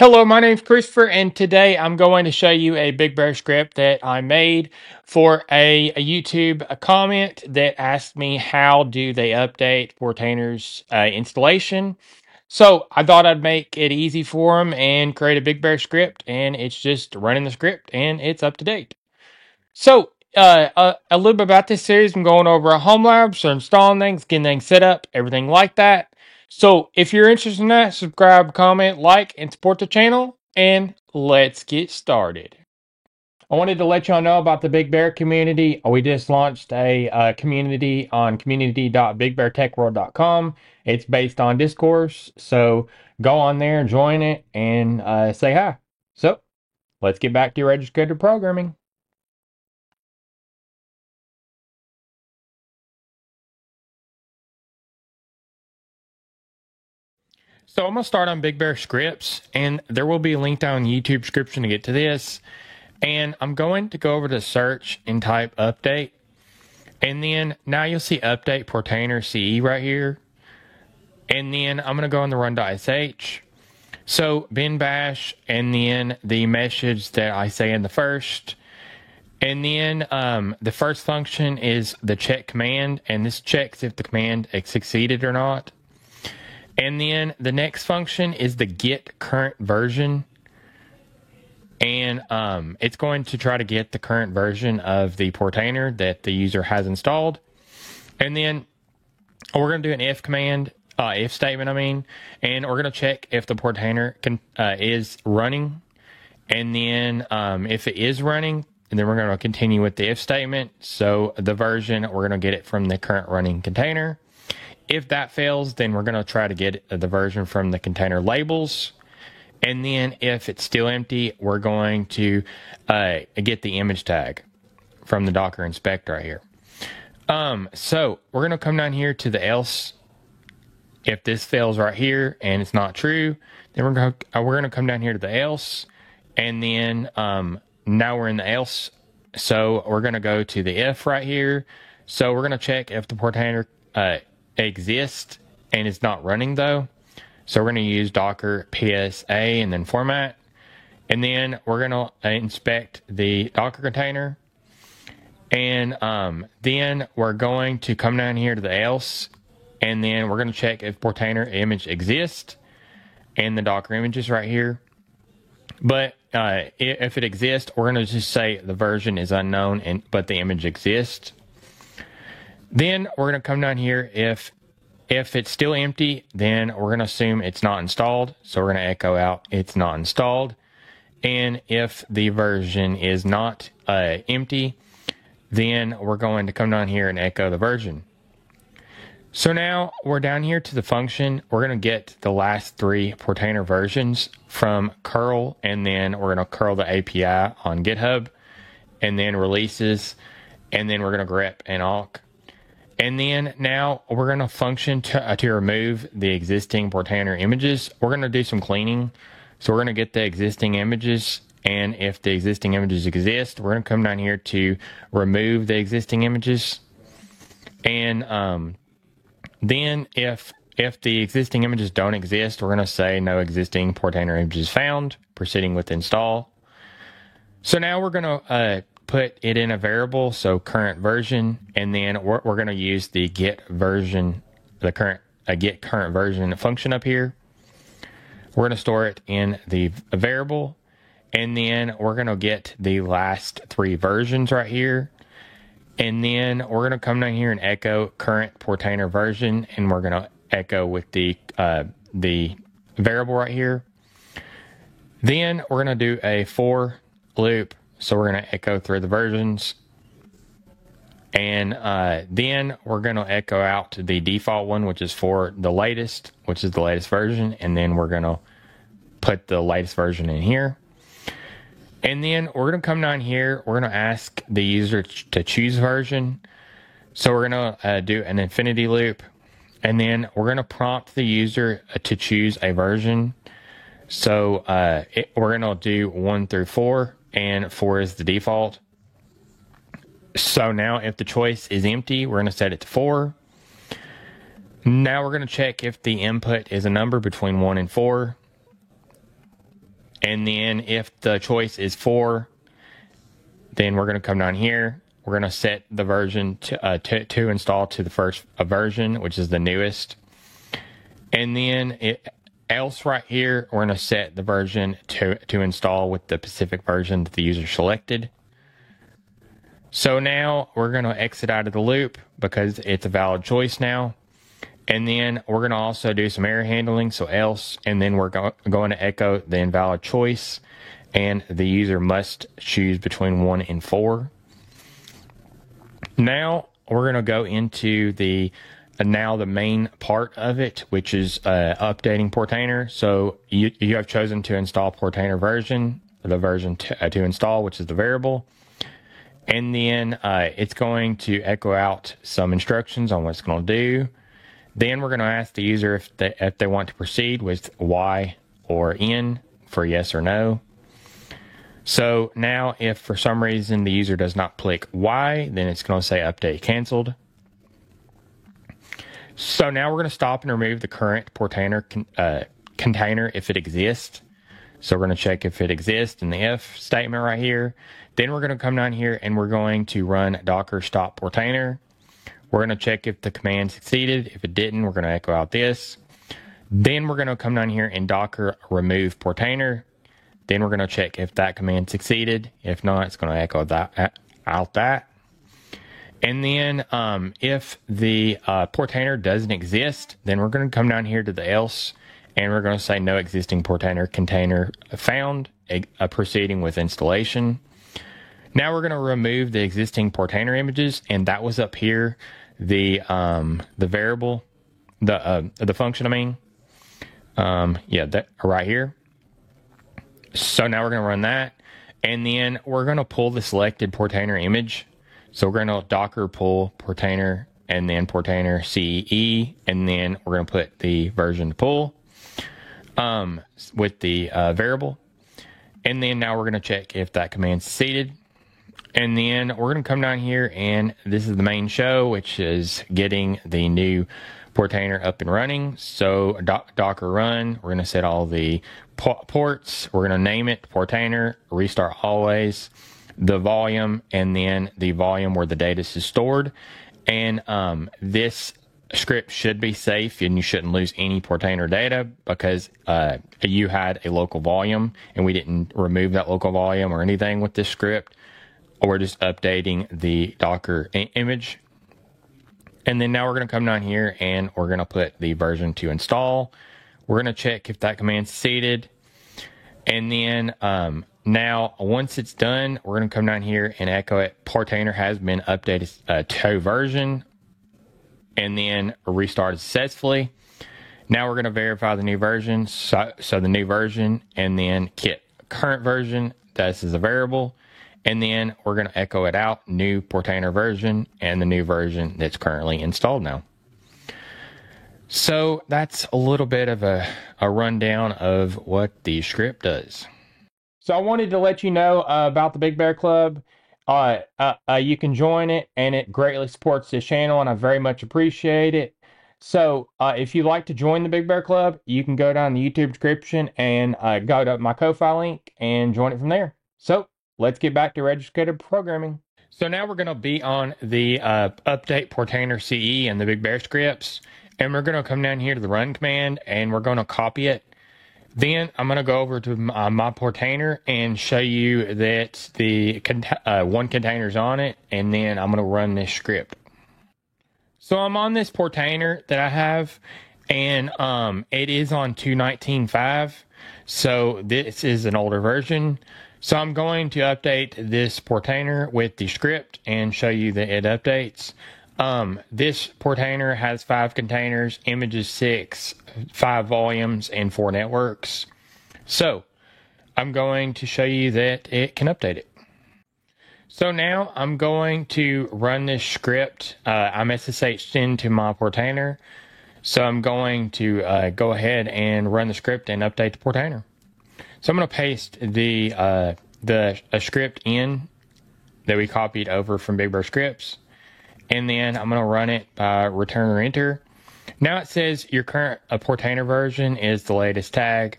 Hello, my name's Christopher, and today I'm going to show you a Big Bear script that I made for a YouTube comment that asked me how do they update Portainer's installation. So I thought I'd make it easy for them and create a Big Bear script, and it's just running the script and it's up to date. So a little bit about this series, I'm going over a home lab, so installing things, getting things set up, everything like that. So if you're interested in that, subscribe, comment, like, and support the channel, and let's get started. I wanted to let y'all know about the Big Bear community. We just launched a community on community.bigbeartechworld.com. It's based on discourse, so go on there, join it, and say hi. So let's get back to your registered programming. So I'm going to start on Big Bear Scripts, and there will be a link down in the YouTube description to get to this. And I'm going to go over to search and type update. And then now you'll see update Portainer CE right here. And then I'm going to go on the run.sh. So bin bash, and then the message that I say in the first. And then the first function is the check command, and this checks if the command is succeeded or not. And then the next function is the get current version. And it's going to try to get the current version of the Portainer that the user has installed. And then we're going to do an if command, if statement, and we're going to check if the Portainer is running. And then if it is running, and then we're going to continue with the if statement. So the version, we're going to get it from the current running container. If that fails, then we're going to try to get the version from the container labels. And then if it's still empty, we're going to get the image tag from the Docker inspect right here. So we're going to come down here to the else. If this fails right here and it's not true, then we're going to come down here to the else. And then now we're in the else. So we're going to go to the if right here. So we're going to check if the Portainer exists and it's not running though. So we're going to use Docker PSA and then format. And then we're going to inspect the Docker container. And then we're going to come down here to the else. And then we're going to check if Portainer image exists. And the Docker image is right here. But if it exists, we're going to just say the version is unknown, but the image exists. Then we're going to come down here. If it's still empty, then we're going to assume it's not installed. So we're going to echo out it's not installed. And if the version is not empty, then we're going to come down here and echo the version. So now we're down here to the function. We're going to get the last three Portainer versions from curl, and then we're going to curl the API on GitHub, and then releases, and then we're going to grep and awk. And then now we're going to function to remove the existing Portainer images. We're going to do some cleaning. So we're going to get the existing images. And if the existing images exist, we're going to come down here to remove the existing images. And then if the existing images don't exist, we're going to say no existing Portainer images found, proceeding with install. So now we're going to put it in a variable, so current version, and then we're going to use the get version, get current version function up here. We're going to store it in the variable, and then we're going to get the last three versions right here. And then we're going to come down here and echo current Portainer version, and we're going to echo with the variable right here. Then we're going to do a for loop. So we're going to echo through the versions. And then we're going to echo out the default one, which is for the latest, which is the latest version. And then we're going to put the latest version in here. And then we're going to come down here. We're going to ask the user to choose version. So we're going to do an infinity loop. And then we're going to prompt the user to choose a version. So we're going to do 1 through 4. And 4 is the default. So now if the choice is empty, we're going to set it to 4. Now we're going to check if the input is a number between 1 and 4. And then if the choice is 4, then we're going to come down here. We're going to set the version to install to the first version, which is the newest. And then else right here, we're going to set the version to install with the specific version that the user selected. So now we're going to exit out of the loop because it's a valid choice now. And then we're going to also do some error handling, so else, and then we're going to echo the invalid choice, and the user must choose between 1 and 4. Now we're going to go into the main part of it, which is updating Portainer. So you have chosen to install Portainer version, the version to install, which is the variable. And then it's going to echo out some instructions on what it's going to do. Then we're going to ask the user if they want to proceed with Y or N for yes or no. So now if for some reason the user does not click Y, then it's going to say update canceled. So now we're going to stop and remove the current Portainer container if it exists. So we're going to check if it exists in the if statement right here. Then we're going to come down here and we're going to run docker stop Portainer. We're going to check if the command succeeded. If it didn't, we're going to echo out this. Then we're going to come down here and docker remove Portainer. Then we're going to check if that command succeeded. If not, it's going to echo out that. And then if the Portainer doesn't exist, then we're going to come down here to the else, and we're going to say no existing Portainer container found, proceeding with installation. Now we're going to remove the existing Portainer images, and that was up here, the variable, the function, I mean. Yeah, that right here. So now we're going to run that, and then we're going to pull the selected Portainer image. So we're going to docker pull Portainer and then Portainer CE, and then we're going to put the version to pull with the variable. And then now we're going to check if that command succeeded. And then we're going to come down here, and this is the main show, which is getting the new Portainer up and running. So docker run, we're going to set all the ports. We're going to name it Portainer, restart always, the volume, and then the volume where the data is stored. And this script should be safe, and you shouldn't lose any Portainer data because you had a local volume, and we didn't remove that local volume or anything with this script. We're just updating the Docker image. And then now we're going to come down here and we're going to put the version to install. We're going to check if that command succeeded. And then now once it's done, we're going to come down here and echo it. Portainer has been updated to version, and then restarted successfully. Now we're going to verify the new version. So the new version, and then kit current version. This is a variable. And then we're going to echo it out, new Portainer version, and the new version that's currently installed now. So that's a little bit of a rundown of what the script does. So I wanted to let you know about the Big Bear Club. You can join it, and it greatly supports this channel, and I very much appreciate it. So if you'd like to join the Big Bear Club, you can go down the YouTube description and go to my Ko-Fi link and join it from there. So let's get back to registered programming. So now we're going to be on the update Portainer CE and the Big Bear scripts. And we're going to come down here to the run command, and we're going to copy it. Then I'm going to go over to my Portainer and show you that the one container is on it. And then I'm going to run this script. So I'm on this Portainer that I have, and it is on 2.19.5. So this is an older version. So I'm going to update this Portainer with the script and show you that it updates. This Portainer has 5 containers, images 6, 5 volumes, and 4 networks. So I'm going to show you that it can update it. So now I'm going to run this script. I'm SSH'd into my Portainer. So I'm going to go ahead and run the script and update the Portainer. So I'm going to paste the script in that we copied over from Big Bear Scripts. And then I'm going to run it by return or enter. Now it says your current Portainer version is the latest tag.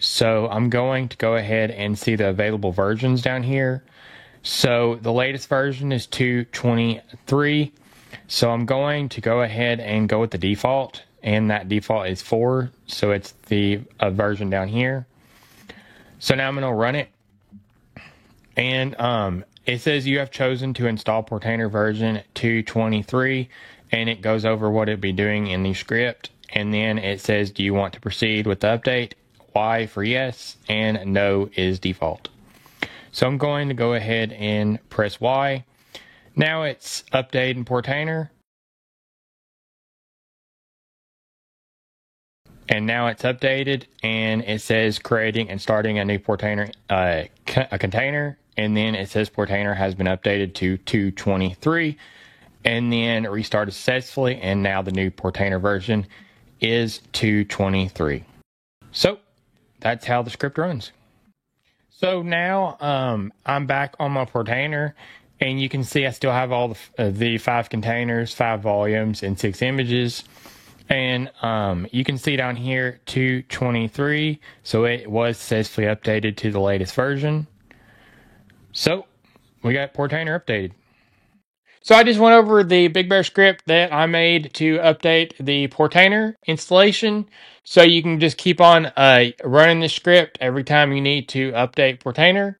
So I'm going to go ahead and see the available versions down here. So the latest version is 2.23. So I'm going to go ahead and go with the default, and that default is 4. So it's the version down here. So now I'm going to run it, and it says you have chosen to install Portainer version 2.23, and it goes over what it'll be doing in the script. And then it says, do you want to proceed with the update? Y for yes, and no is default. So I'm going to go ahead and press Y. Now it's updating Portainer. And now it's updated, and it says creating and starting a new Portainer a container. And then it says Portainer has been updated to 2.23, and then restarted successfully. And now the new Portainer version is 2.23. So that's how the script runs. So now I'm back on my Portainer, and you can see I still have all the 5 containers, 5 volumes, and 6 images. And you can see down here 2.23, so it was successfully updated to the latest version. So we got Portainer updated. So I just went over the Big Bear script that I made to update the Portainer installation. So you can just keep on running the script every time you need to update Portainer.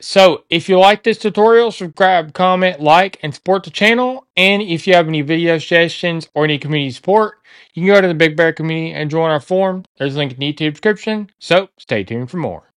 So if you like this tutorial, subscribe, comment, like, and support the channel. And if you have any video suggestions or any community support, you can go to the Big Bear community and join our forum. There's a link in the YouTube description. So stay tuned for more.